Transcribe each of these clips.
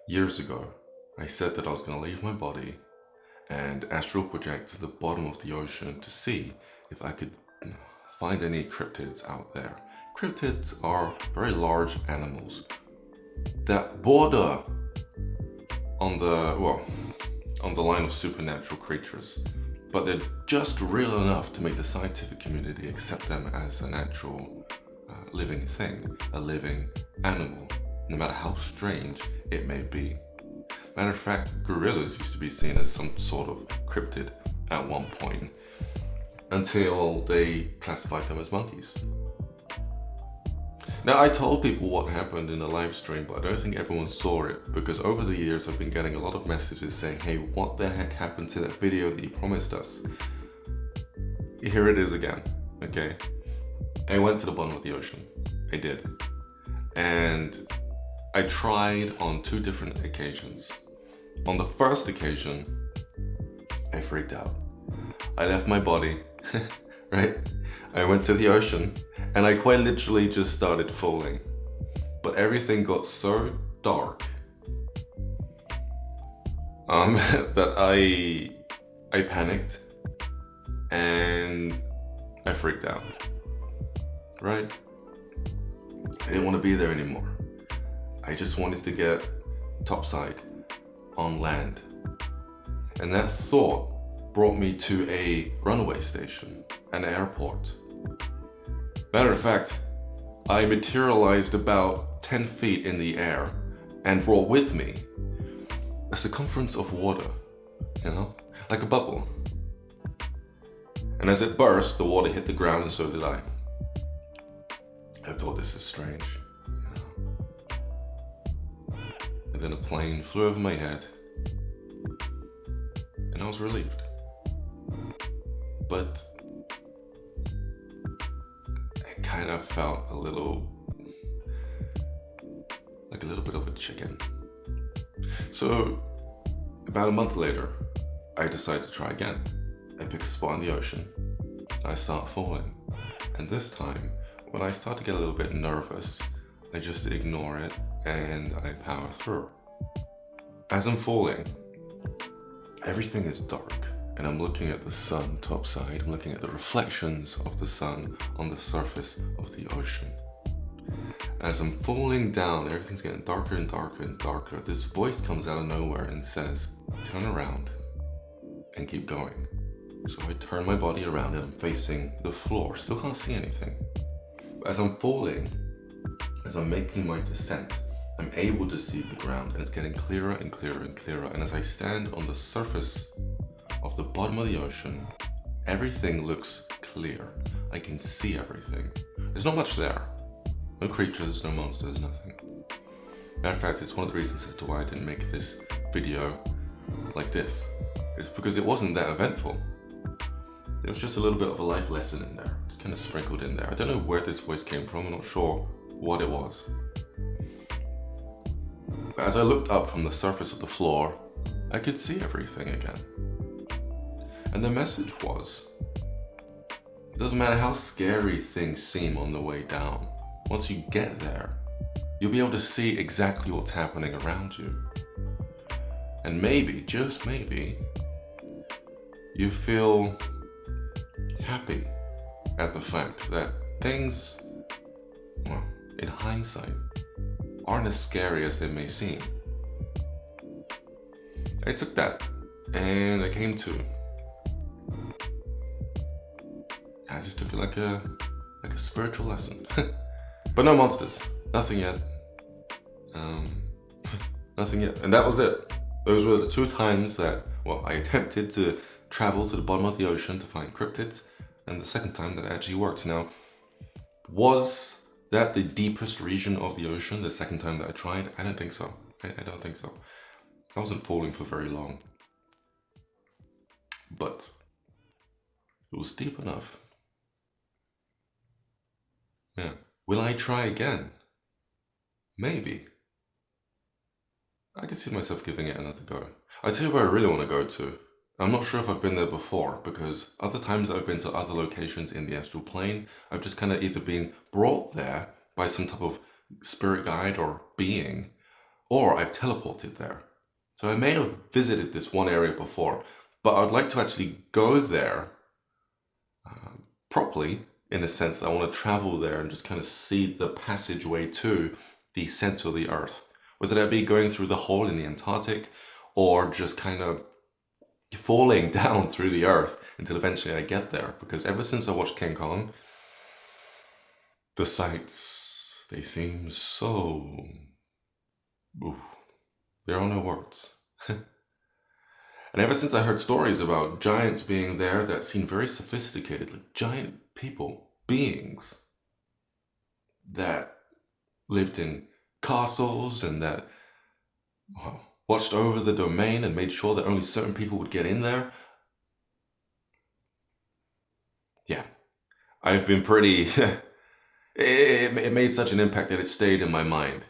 Years ago, I said that I was going to leave my body and astral project to the bottom of the ocean to see if I could find any cryptids out there. Cryptids are very large animals that border on the line of supernatural creatures, but they're just real enough to make the scientific community accept them as an actual living thing, a living animal, no matter how strange it may be. Matter of fact, gorillas used to be seen as some sort of cryptid at one point, until they classified them as monkeys. Now, I told people what happened in the live stream, but I don't think everyone saw it, because over the years I've been getting a lot of messages saying, hey, what the heck happened to that video that you promised us? Here it is again, okay? I went to the bottom of the ocean. I did. And I tried on 2 different occasions. On the first occasion, I freaked out. I left my body, right? I went to the ocean and I quite literally just started falling. But everything got so dark that I panicked and I freaked out, right? I didn't want to be there anymore. I just wanted to get topside on land. And that thought brought me to a runaway station, an airport. Matter of fact, I materialized about 10 feet in the air and brought with me a circumference of water, like a bubble. And as it burst, the water hit the ground and so did I. I thought, this is strange. And then a plane flew over my head and I was relieved. But I kind of felt a little bit of a chicken. So about a month later, I decided to try again. I pick a spot in the ocean, I start falling. And this time, when I start to get a little bit nervous, I just ignore it and I power through. As I'm falling, everything is dark and I'm looking at the sun topside. I'm looking at the reflections of the sun on the surface of the ocean. As I'm falling down, everything's getting darker and darker and darker. This voice comes out of nowhere and says, turn around and keep going. So I turn my body around and I'm facing the floor. Still can't see anything. But as I'm falling, as I'm making my descent, I'm able to see the ground and it's getting clearer and clearer and clearer. And as I stand on the surface of the bottom of the ocean, everything looks clear. I can see everything. There's not much there. No creatures, no monsters, nothing. Matter of fact, it's one of the reasons as to why I didn't make this video like this. It's because it wasn't that eventful. There was just a little bit of a life lesson in there. It's kind of sprinkled in there. I don't know where this voice came from. I'm not sure what it was. But as I looked up from the surface of the floor, I could see everything again. And the message was, it doesn't matter how scary things seem on the way down. Once you get there, you'll be able to see exactly what's happening around you. And maybe, just maybe, you feel happy at the fact that things, well, in hindsight, aren't as scary as they may seem. I took that and I came to, I just took it like a spiritual lesson. But no monsters, nothing yet. Nothing yet. And that was it. Those were the 2 times that, well, I attempted to travel to the bottom of the ocean to find cryptids, and the second time that actually worked. Now, was that the deepest region of the ocean the second time that I tried? I don't think so. I don't think so. I wasn't falling for very long. But it was deep enough. Yeah. Will I try again? Maybe. I can see myself giving it another go. I tell you where I really want to go to. I'm not sure if I've been there before, because other times that I've been to other locations in the astral plane, I've just kind of either been brought there by some type of spirit guide or being, or I've teleported there. So I may have visited this one area before, but I'd like to actually go there properly, in a sense that I want to travel there and just kind of see the passageway to the center of the Earth. Whether that be going through the hole in the Antarctic or just kind of falling down through the Earth until eventually I get there. Because ever since I watched King Kong, the sights, they seem so... Ooh, there are no words. And ever since I heard stories about giants being there that seemed very sophisticated, like giant people, beings that lived in castles and that watched over the domain and made sure that only certain people would get in there. Yeah, I've been pretty... it made such an impact that it stayed in my mind,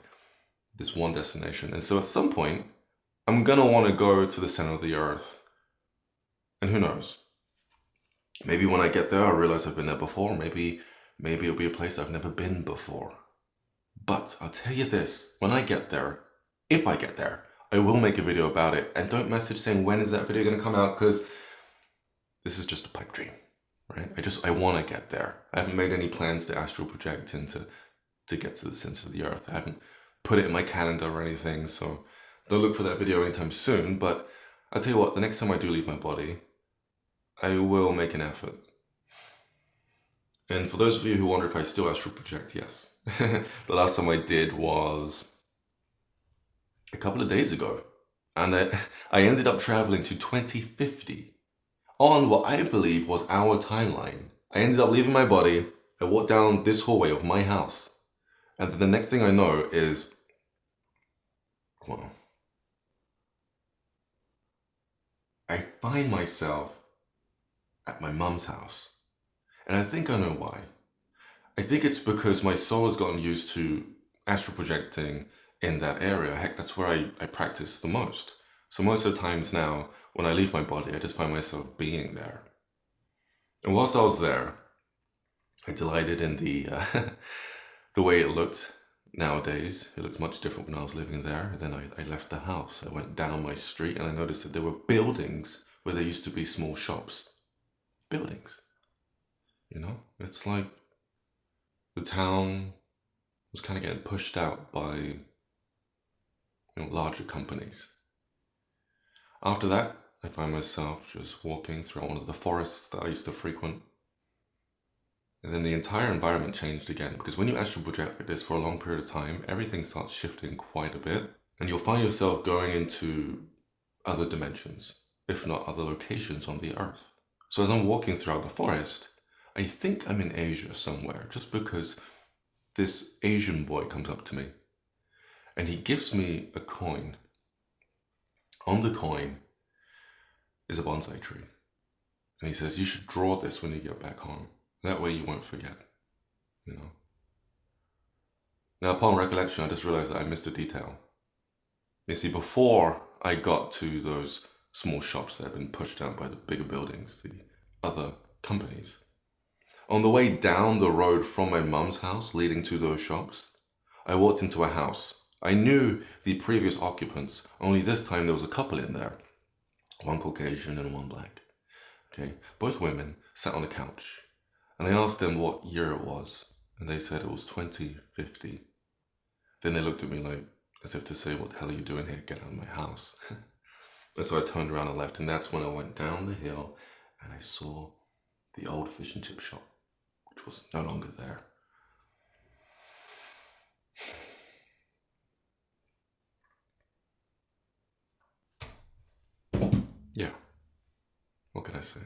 this one destination. And so at some point, I'm gonna want to go to the center of the Earth. And who knows? Maybe when I get there, I'll realize I've been there before. Maybe it'll be a place I've never been before. But I'll tell you this, when I get there, if I get there, I will make a video about it. And don't message saying, when is that video gonna come out? Because this is just a pipe dream, right? I wanna get there. I haven't made any plans to astral project and to get to the center of the Earth. I haven't put it in my calendar or anything, so don't look for that video anytime soon. But I'll tell you what, the next time I do leave my body, I will make an effort. And for those of you who wonder if I still astral project, yes. The last time I did was a couple of days ago. And I ended up traveling to 2050 on what I believe was our timeline. I ended up leaving my body. I walked down this hallway of my house. And then the next thing I know is, well, I find myself at my mum's house. And I think I know why. I think it's because my soul has gotten used to astral projecting in that area. Heck, that's where I practice the most. So most of the times now, when I leave my body, I just find myself being there. And whilst I was there, I delighted in the the way it looked nowadays. It looked much different when I was living there. Then I left the house. I went down my street and I noticed that there were buildings where there used to be small shops. Buildings. You know, it's like the town was kind of getting pushed out by larger companies. After that, I find myself just walking through one of the forests that I used to frequent. And then the entire environment changed again, because when you astral project like this for a long period of time, everything starts shifting quite a bit. And you'll find yourself going into other dimensions, if not other locations on the Earth. So as I'm walking throughout the forest, I think I'm in Asia somewhere, just because this Asian boy comes up to me and he gives me a coin. On the coin is a bonsai tree. And he says, you should draw this when you get back home. That way you won't forget, Now, upon recollection, I just realized that I missed a detail. You see, before I got to those small shops that had been pushed out by the bigger buildings, the other companies, on the way down the road from my mum's house leading to those shops, I walked into a house. I knew the previous occupants, only this time there was a couple in there. One Caucasian and one black. Okay, both women sat on a couch. And I asked them what year it was, and they said it was 2050. Then they looked at me like, as if to say, what the hell are you doing here? Get out of my house. And so I turned around and left, and that's when I went down the hill and I saw the old fish and chip shop, which was no longer there. Yeah, what can I say?